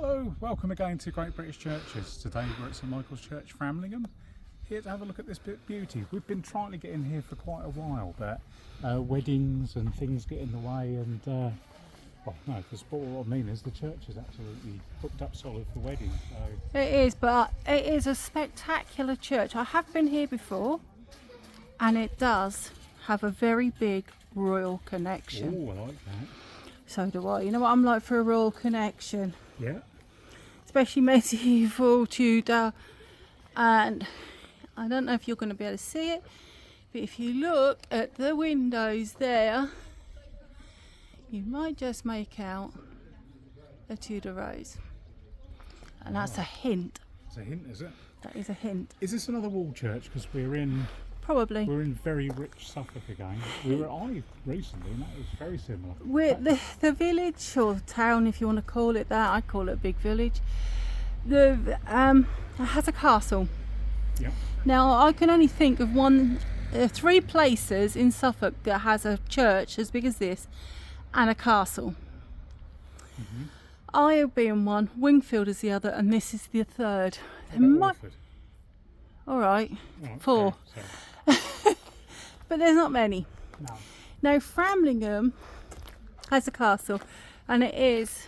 Hello, welcome again to Great British Churches. Today we're at St Michael's Church, Framlingham, here to have a look at this bit of beauty. We've been trying to get in here for quite a while, but weddings and things get in the way, and well, no, because what I mean is the church is absolutely booked up solid for weddings. So. It is, but it is a spectacular church. I have been here before, and it does have a very big royal connection. Oh, I like that. So do I. You know what I'm like for a royal connection? Yeah. Especially medieval, Tudor, and I don't know if you're going to be able to see it, but if you look at the windows there, you might just make out a Tudor rose, and that's a hint. It's a hint, is it? That is a hint. Is this another wall church? Because we're in very rich Suffolk again. We were at Eye recently, and that was very similar. The village or town, if you want to call it that, I call it a big village. It has a castle. Yeah. Now I can only think of three places in Suffolk that has a church as big as this and a castle. Mm-hmm. Eye being one, Wingfield is the other, and this is the third. All right, oh, 4. Okay, But there's not many. no. Now Framlingham has a castle, and it is,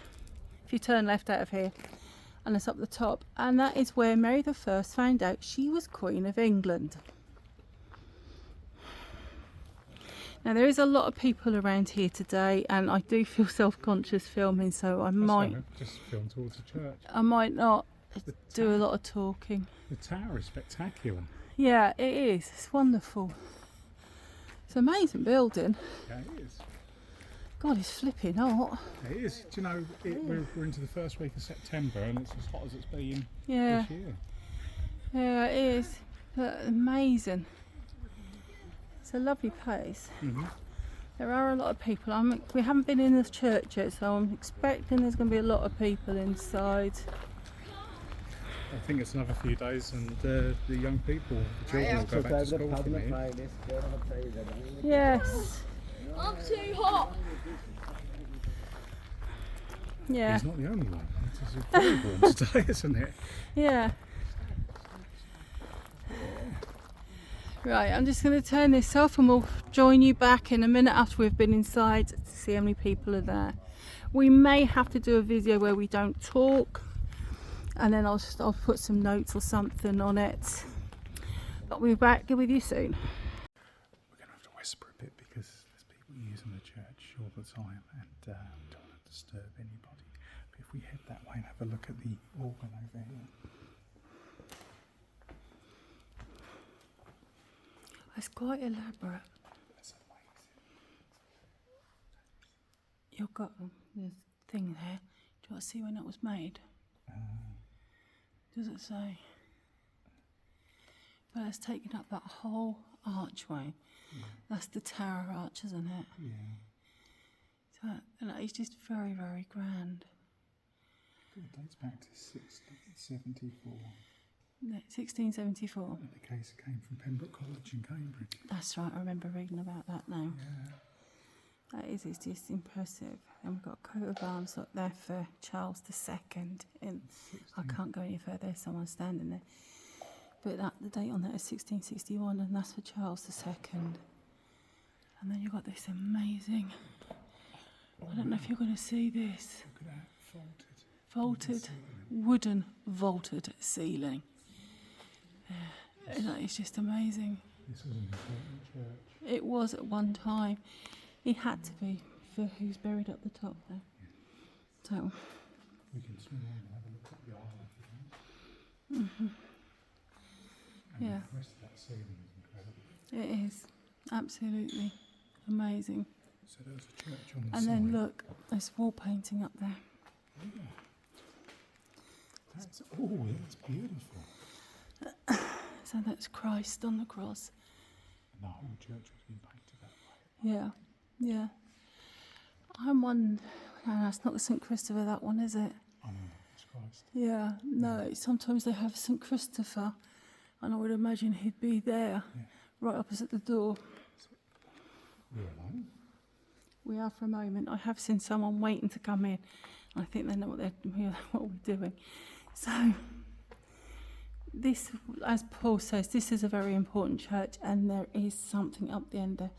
if you turn left out of here, and it's up the top, and that is where Mary I found out she was Queen of England. Now there is a lot of people around here today, and I do feel self-conscious filming, so I might just film towards the church. I might not do a lot of talking. The tower is spectacular. Yeah, it is. It's wonderful. It's an amazing building. Yeah, it is. God, it's flipping hot. It is. Do you know, we're into the first week of September, and it's as hot as it's been Yeah. this year. Yeah, it is. But amazing. It's a lovely place. Mm-hmm. There are a lot of people. We haven't been in the church yet, so I'm expecting there's going to be a lot of people inside. I think it's another few days, and the young people, the children, will go back to school from here. Yes. I'm too hot. Yeah. He's not the only one. It is very warm today, isn't it? Yeah. Right, I'm just going to turn this off, and we'll join you back in a minute after we've been inside to see how many people are there. We may have to do a video where we don't talk, and then I'll put some notes or something on it. But we'll be back with you soon. We're going to have to whisper a bit because there's people using the church all the time, and we don't want to disturb anybody. But if we head that way and have a look at the organ over here. It's quite elaborate. That's amazing. You've got the thing there. Do you want to see when it was made? Does it say? Well, it's taken up that whole archway. Yeah. That's the tower arch, isn't it? Yeah. So, and it's just very, very grand. It dates back to 1674. 1674. And the case came from Pembroke College in Cambridge. That's right, I remember reading about that now. Yeah. That is, it's just impressive. And we've got a coat of arms up there for Charles II. And I can't go any further, there's someone standing there. But the date on that is 1661, and that's for Charles II. And then you've got this amazing, I don't know if you're going to see this. Look at that, vaulted Wooden vaulted ceiling. Yeah, it's just amazing. This was an important church. It was at one time. It had to be for who's buried up the top there. Yeah. So we can swing on and have a look at the aisle if you want. Mm-hmm. And yeah, the rest of that ceiling is incredible. it is absolutely amazing. So there's a church on the And side. then look, there's wall painting up there. Yeah. That's beautiful. So that's Christ on the cross. And the whole church has been painted that way. Yeah, yeah. I'm one. No, that's not the St Christopher. That one, is it? Oh no, it's Christ. Yeah. No. Sometimes they have St Christopher, and I would imagine he'd be there, right opposite the door. We're alone. We are for a moment. I have seen someone waiting to come in, I think they know what what we're doing. So this, as Paul says, this is a very important church, and there is something up the end there.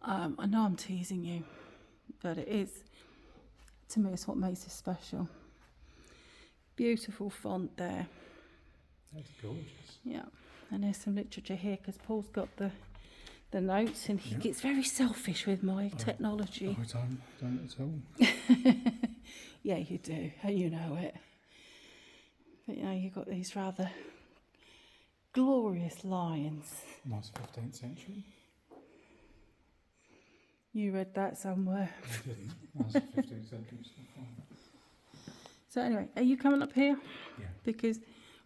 I know I'm teasing you, but it is, to me, it's what makes it special. Beautiful font there. That's gorgeous. Yeah, and there's some literature here because Paul's got the notes, and he gets very selfish with my technology. I don't at all. Yeah, you do, and you know it. But you've got these rather glorious lines. Nice 15th century. You read that somewhere. I didn't. That's 15th century stuff. So anyway, are you coming up here? Yeah. Because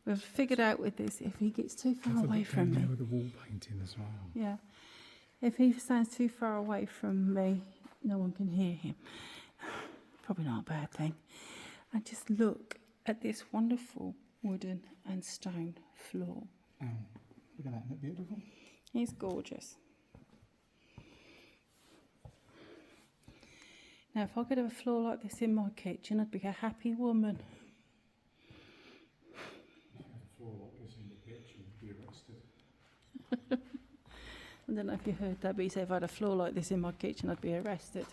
we've figured out with this, if he gets too far away from me, with the wall painting as well. yeah, if he stands too far away from me, no one can hear him. Probably not a bad thing. And just look at this wonderful wooden and stone floor. Oh, look at that, isn't it beautiful? It's gorgeous. Now, if I could have a floor like this in my kitchen, I'd be a happy woman. If you had a floor like this in the kitchen, you'd be arrested. I don't know if you heard that, but he said if I had a floor like this in my kitchen, I'd be arrested.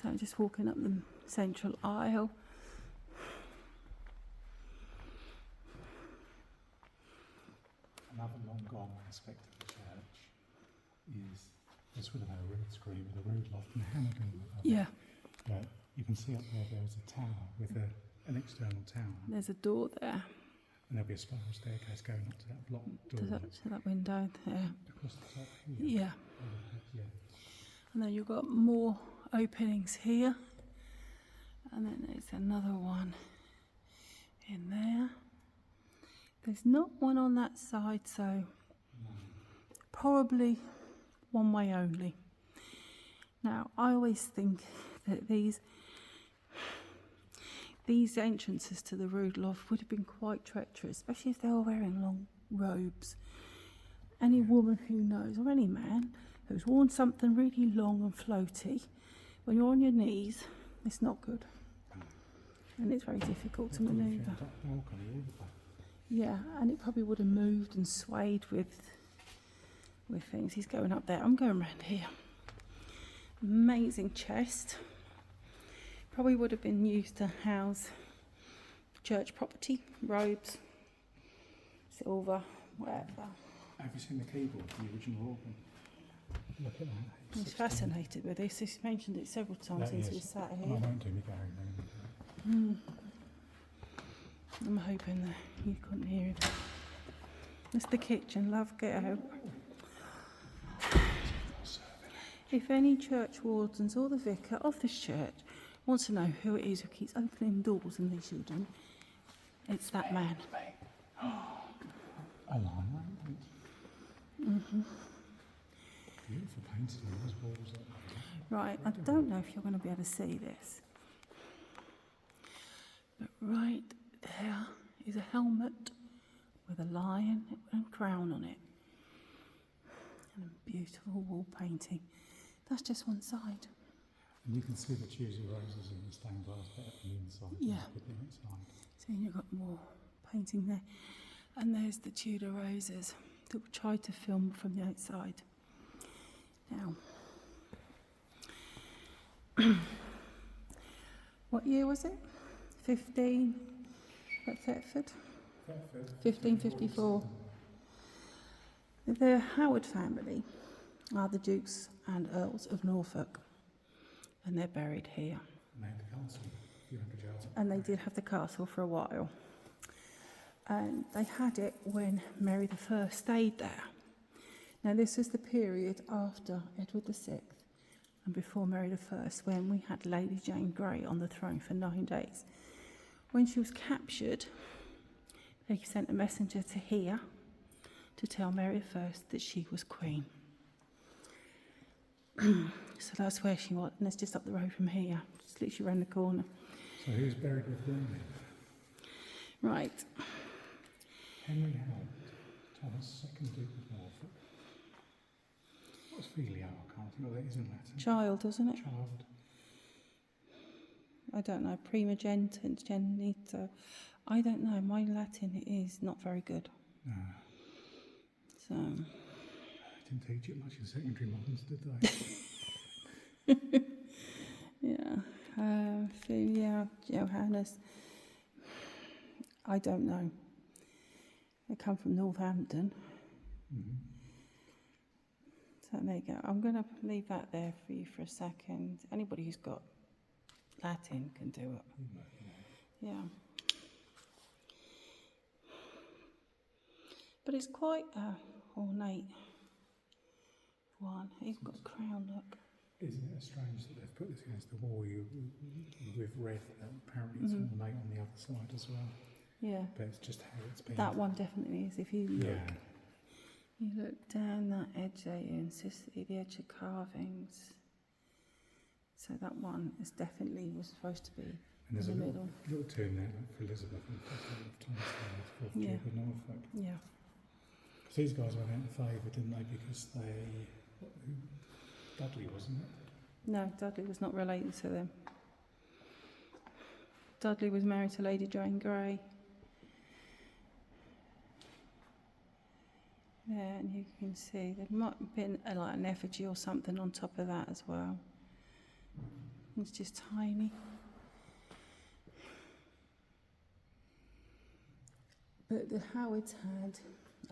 So I'm just walking up the central aisle. Another long gone aspect of the church is this would have had a rood screen with a rood loft and a hammock above it. Yeah, But you can see up there is a tower with an external tower. there's a door there And there'll be a spiral staircase going up to that blocked door. to that window there. Across the top here. Yeah, Yeah. and then you've got more openings here. And then there's another one in there. There's not one on that side, so probably one way only. Now, I always think that these entrances to the rood loft would have been quite treacherous, especially if they were wearing long robes. Any woman who knows, or any man who's worn something really long and floaty, when you're on your knees, it's not good. And it's very difficult to manoeuvre. Yeah, and it probably would have moved and swayed with things. He's going up there. I'm going round here. Amazing chest. Probably would have been used to house church property, robes, silver, whatever. Have you seen the keyboard, the original organ? Look at that. He's fascinated with this. He's mentioned it several times since we sat I here. won't do me going there. I'm hoping that you couldn't hear it. It's the kitchen, love, get out. If any church wardens or the vicar of this church wants to know who it is who keeps opening doors and they shouldn't, it's that man. A line, Beautiful painting on those walls. Right, I don't know if you're going to be able to see this, but right there is a helmet with a lion and crown on it, and a beautiful wall painting. That's just one side. And you can see the Tuesday roses in the stained glass bit on the inside. Yeah. Look at the outside. So you've got more painting there, and there's the Tudor roses that we tried to film from the outside. Now, what year was it? 15 at Thetford? 1554. The Howard family are the Dukes and Earls of Norfolk, and they're buried here. And they had the castle, a few hundred yards up. And they did have the castle for a while. And they had it when Mary I stayed there. Now, this is the period after Edward VI and before Mary I, when we had Lady Jane Grey on the throne for 9 days. When she was captured, they sent a messenger to here to tell Mary I that she was queen. So that's where she was, and it's just up the road from here, just literally around the corner. So who's buried with Henry? Right. Henry Howard, Thomas, 2nd Duke of Norfolk. What's filio? I can't think what that is in Latin. Child, isn't it? Child. I don't know. Primogenitor. I don't know. My Latin is not very good. No. So. They didn't teach it much in secondary moderns, did they? Yeah. Filia, Johannes. I don't know. They come from Northampton. Mm-hmm. So there you go. I'm going to leave that there for you for a second. Anybody who's got Latin can do it. Yeah. But it's quite ornate one. He's got a crown, look. Isn't it strange that they've put this against the wall with red? Apparently it's ornate on the other side as well. Yeah. But it's just how it's been. That one definitely is. If you look, Yeah. you look down that edge there, you can see the edge of carvings. So that one is definitely was supposed to be And there's in the a middle. little tomb there for Elizabeth and Thomas, the 4th Duke of Norfolk. Yeah. So these guys went out of favour, didn't they? Because Dudley, wasn't it? No, Dudley was not related to them. Dudley was married to Lady Jane Grey. There, and you can see there might have been like an effigy or something on top of that as well. It's just tiny. But the Howards had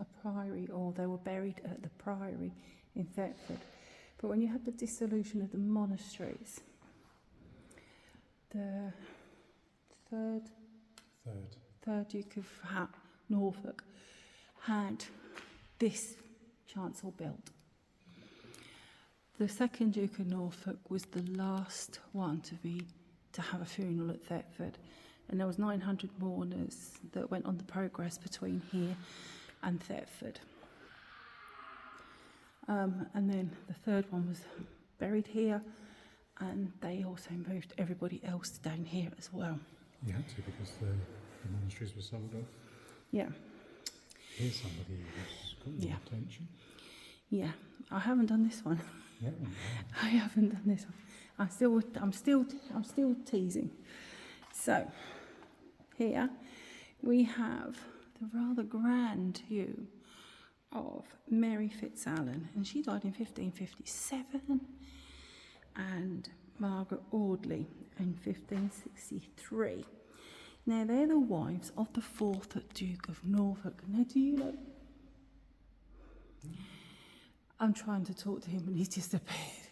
a priory, or they were buried at the priory in Thetford. But when you had the dissolution of the monasteries, the third Duke of Norfolk had this chancel built. The 2nd Duke of Norfolk was the last one to have a funeral at Thetford, and there was 900 mourners that went on the progress between here and Thetford. And then the third one was buried here, and they also moved everybody else down here as well. You had to, because the monasteries were sold off. Yeah. Here's somebody who's got your attention. Yeah. I haven't done this one. Yeah. I haven't done this one. I'm still teasing. So here we have the rather grand view of Mary Fitzalan, and she died in 1557, and Margaret Audley in 1563. Now they're the wives of the 4th Duke of Norfolk. Now do you know? I'm trying to talk to him and he's disappeared.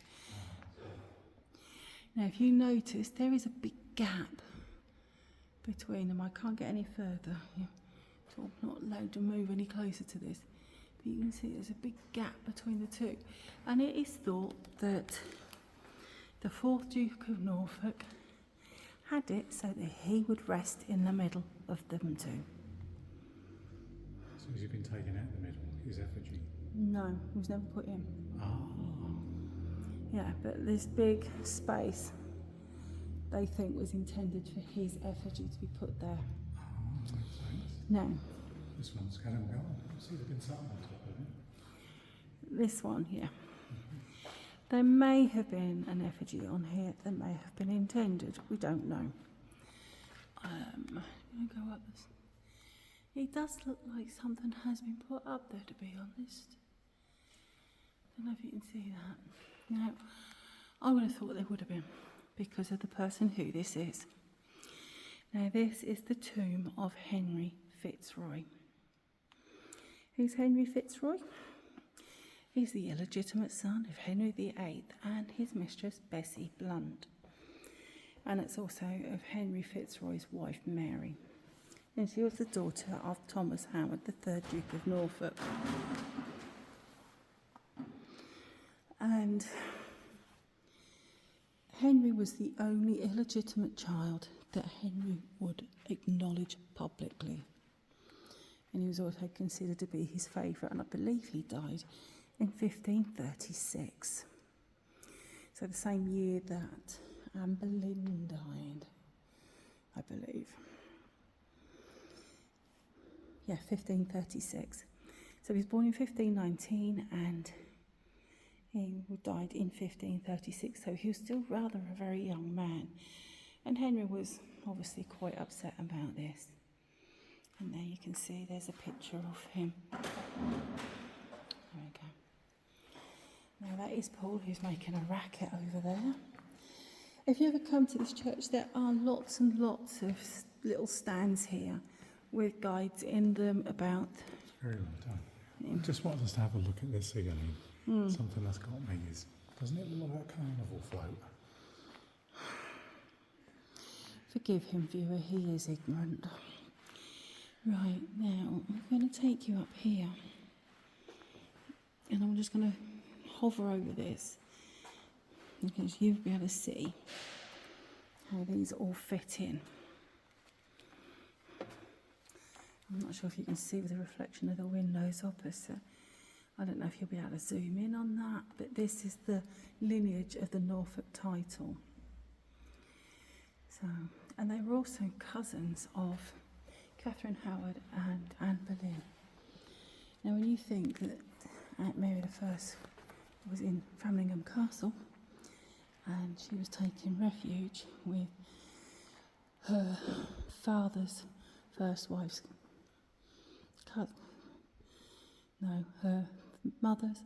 Now if you notice, there is a big gap between them. I can't get any further. So I'm not allowed to move any closer to this. But you can see there's a big gap between the two. And it is thought that the 4th Duke of Norfolk had it so that he would rest in the middle of them two. So has he been taken out of the middle, his effigy? No, he was never put in. Ah. Yeah, but this big space they think was intended for his effigy to be put there. Makes sense. No. This one's kind of gone. See, there's been something on top of it. This one here. There may have been an effigy on here that may have been intended. We don't know. I'm going to go up this. It does look like something has been put up there, to be honest. I don't know if you can see that. Now, I would have thought there would have been, because of the person who this is. Now, this is the tomb of Henry Fitzroy. Who's Henry Fitzroy? He's the illegitimate son of Henry VIII and his mistress Bessie Blunt. And it's also of Henry Fitzroy's wife Mary. And she was the daughter of Thomas Howard, the 3rd Duke of Norfolk. And Henry was the only illegitimate child that Henry would acknowledge publicly. And he was also considered to be his favourite, and I believe he died in 1536. So the same year that Anne Boleyn died, I believe. Yeah, 1536. So he was born in 1519 and he died in 1536, so he was still rather a very young man. And Henry was obviously quite upset about this. And there you can see there's a picture of him. There we go. Now that is Paul, who's making a racket over there. If you ever come to this church, there are lots and lots of little stands here with guides in them about... It's very well done. I just wanted us to have a look at this again. Something that's got me is, doesn't it look like a carnival float? Forgive him, viewer, he is ignorant. Right, now I'm going to take you up here. And I'm just going to hover over this, because you'll be able to see how these all fit in. I'm not sure if you can see with the reflection of the windows opposite. I don't know if you'll be able to zoom in on that, but this is the lineage of the Norfolk title. So, and they were also cousins of Catherine Howard and Anne Boleyn. Now, when you think that Aunt Mary I was in Framlingham Castle and she was taking refuge with her father's first wife's her mother's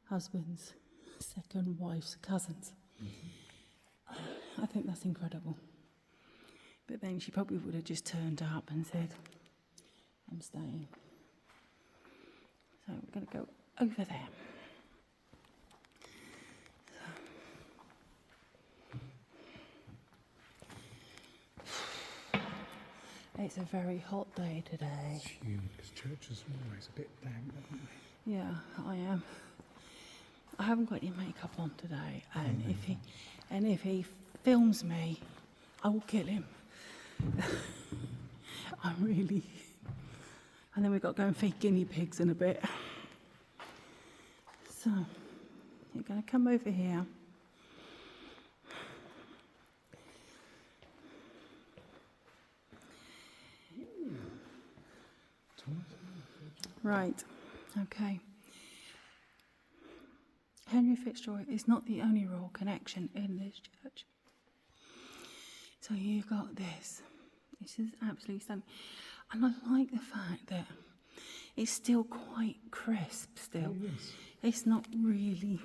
husband's second wife's cousins. I think that's incredible. But then she probably would have just turned up and said, I'm staying. So we're going to go over there. It's a very hot day today. It's humid because churches are always a bit damp, aren't they? Yeah, I am. I haven't got any makeup on today, and if he films me, I will kill him. I'm really. And then we've got to go and feed guinea pigs in a bit. So you're going to come over here. Right, okay. Henry Fitzroy is not the only royal connection in this church. So you've got this. This is absolutely stunning. And I like the fact that it's still quite crisp still. Oh, yes. It's not really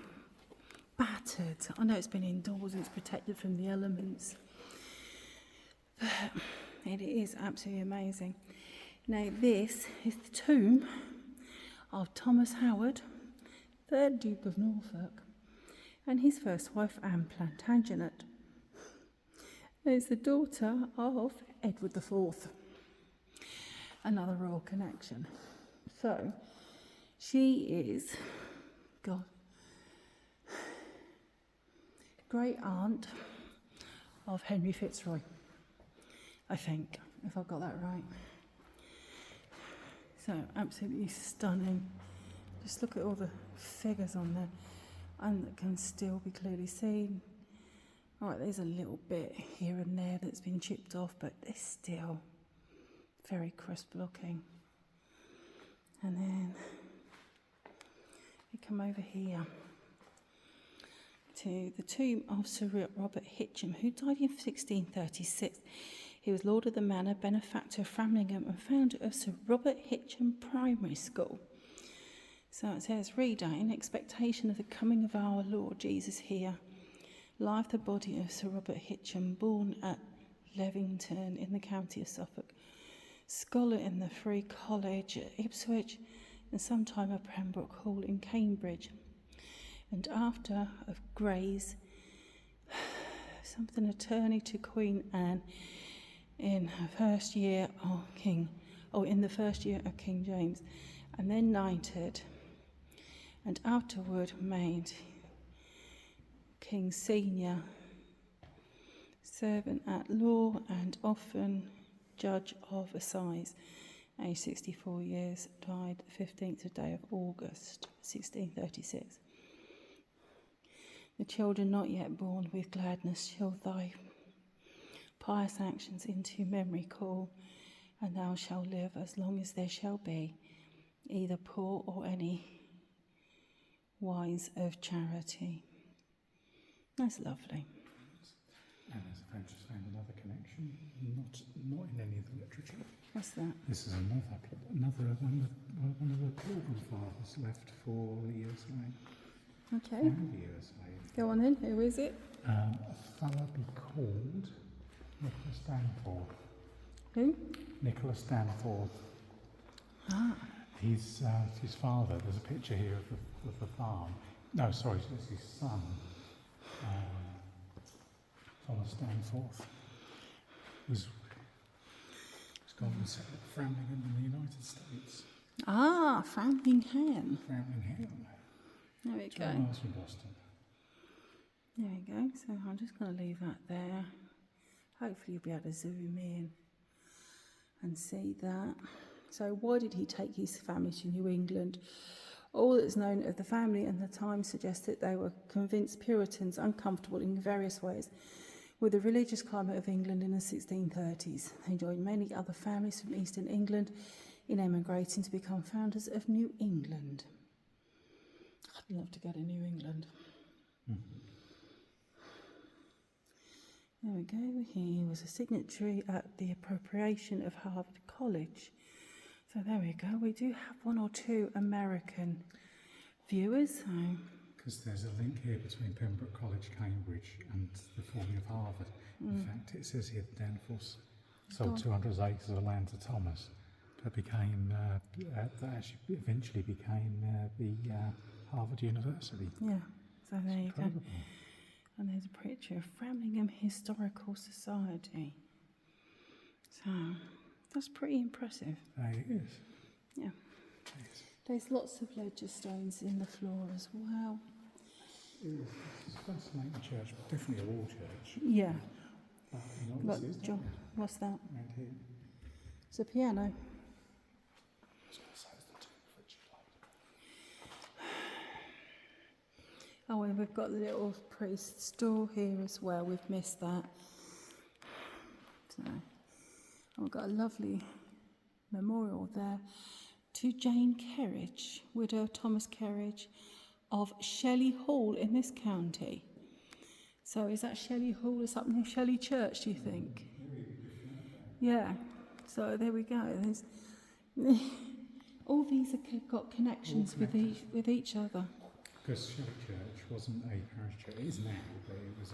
battered. I know it's been indoors and it's protected from the elements. But it is absolutely amazing. Now this is the tomb of Thomas Howard, 3rd Duke of Norfolk, and his first wife Anne Plantagenet. Is the daughter of Edward IV, another royal connection. So she is, great aunt of Henry Fitzroy, I think, if I've got that right. So absolutely stunning. Just look at all the figures on there, and that can still be clearly seen. All right, there's a little bit here and there that's been chipped off, but they're still very crisp looking. And then we come over here to the tomb of Sir Robert Hitcham, who died in 1636. He was Lord of the Manor, benefactor of Framlingham, and founder of Sir Robert Hitcham Primary School. So it says, reader, in expectation of the coming of our Lord Jesus here, lieth the body of Sir Robert Hitcham, born at Levington in the county of Suffolk, scholar in the Free College at Ipswich, and sometime at Pembroke Hall in Cambridge, and after of Gray's, something attorney to Queen Anne in the first year of King James, and then knighted, and afterward made King Senior, servant at law, and often judge of assize, aged 64 years, died the 15th day of August, 1636. The children not yet born with gladness shall thy pious actions into memory call, and thou shalt live as long as there shall be either poor or any wise of charity. That's lovely. And as I've just found another connection, not in any of the literature. What's that? This is another one of the Pilgrim Fathers left for the USA. Okay. And the USA. Go on then. Who is it? A fellow be called Nicholas Danforth. Who? Nicholas Danforth. Ah. His father. There's a picture here of the farm. No, sorry, it's his son. Thomas Danforth he's gone and set up Framlingham in the United States. Ah, Framlingham. Framlingham. There we 2 go. miles from Boston. There we go. So I'm just going to leave that there. Hopefully you'll be able to zoom in and see that. So why did he take his family to New England? All that's known of the family and the time suggests that they were convinced Puritans, uncomfortable in various ways with the religious climate of England in the 1630s. They joined many other families from eastern England in emigrating to become founders of New England. I'd love to go to New England. There we go. He was a signatory at the appropriation of Harvard College. So there we go. We do have 1 or 2 American viewers. So Because there's a link here between Pembroke College, Cambridge, and the forming of Harvard. In fact, it says here that Danforth sold 200 acres of land to Thomas. That became, that actually eventually became the Harvard University. yeah. So there you go. Incredible. And there's a picture of Framlingham Historical Society. So that's pretty impressive. It is. Yeah. It is. There's lots of ledger stones in the floor as well. It's a fascinating church, but definitely a war church. Yeah. You know what Look, this is, John, don't you? what's that? Around here. It's a piano. I was going to say it's the tomb of Richard Lloyd. Oh, and we've got the little priest's store here as well. We've missed that. So, and we've got a lovely memorial there to Jane Kerridge, widow of Thomas Kerridge of Shelley Hall in this county. So is that Shelley Hall or something? Shelley Church, do you think? Yeah. So there we go. There's all these have got connections with each other. Because Shelley Church wasn't a parish church. It is now, but it was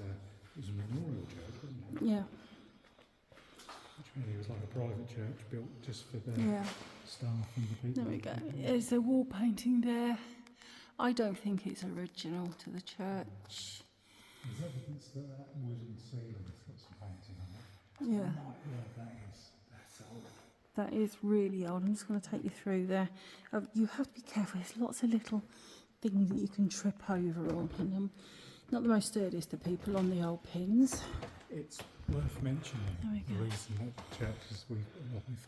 a memorial church, wasn't it? Yeah. Which really was like a private church built just for the staff and the people. There we go. There's a wall painting there. I don't think it's original to the church. There's evidence that that wooden ceiling's got some painting on it. Yeah. That's old. That is really old. I'm just going to take you through there. You have to be careful. There's lots of little things that you can trip over on. And I'm not the most sturdiest of people on the old pins. It's worth mentioning There we the go. reason that churches, we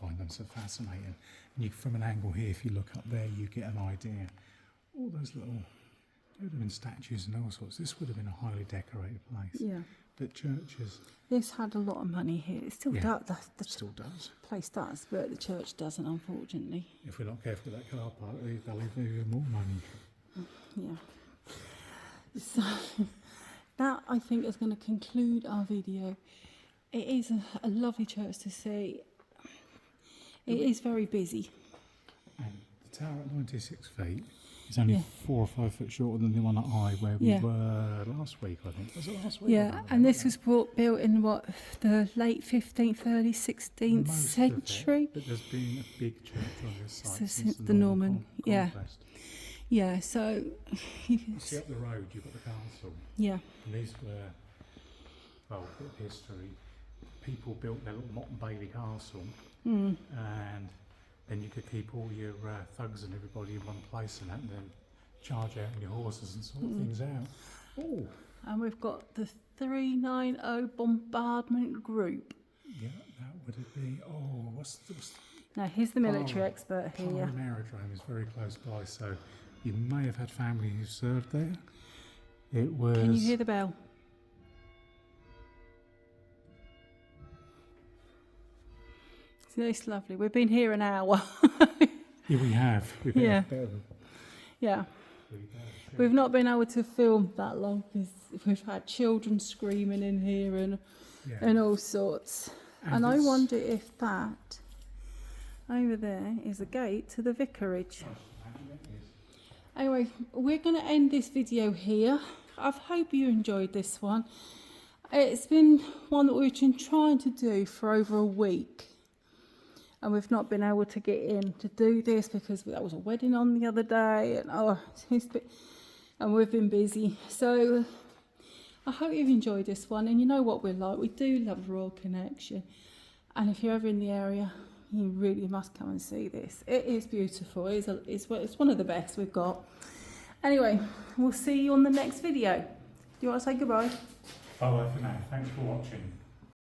find them so fascinating. And you, from an angle here, if you look up there, you get an idea. All those little, there would have been statues and all sorts. This would have been a highly decorated place. Yeah. But churches, This had a lot of money here. It still Yeah. does. The still does. place does, but the church doesn't, unfortunately. If we're not careful with that car park, they'll leave even more money. Yeah. So that, I think, is going to conclude our video. It is a lovely church to see. It is very busy. And the tower at 96 feet is only Yeah. 4 or 5 foot shorter than the one at Eye where we Yeah. were last week, I think. Was it last week? Yeah, and this was built in what, the late 15th, early 16th Most of it, century. but there's been a big church on this site So since the Norman, yeah. conquest. Yeah, so you can You see up the road, you've got the castle. yeah, And these were, well, a bit of history. People built their little Motte and Bailey castle, and then you could keep all your thugs and everybody in one place and that, and then charge out on your horses and sort things out. Oh, and we've got the 390 bombardment group. yeah, that would it be. Oh, what's Now here's the military Oh, expert here. Parham Aerodrome is very close by, so you may have had family who served there. It was. Can you hear the bell? It's lovely. We've been here an hour. Yeah, we have. Yeah. Yeah. We've not been able to film that long because we've had children screaming in here and all sorts. And I wonder if that over there is a gate to the vicarage. Anyway, we're going to end this video here. I hope you enjoyed this one. It's been one that we've been trying to do for over a week. And we've not been able to get in to do this because there was a wedding on the other day. And we've been busy. So I hope you've enjoyed this one. And you know what we're like. We do love Royal Connection. And if you're ever in the area, you really must come and see this. It is beautiful. It's one of the best we've got. Anyway, we'll see you on the next video. Do you want to say goodbye? Bye for now. Thanks for watching.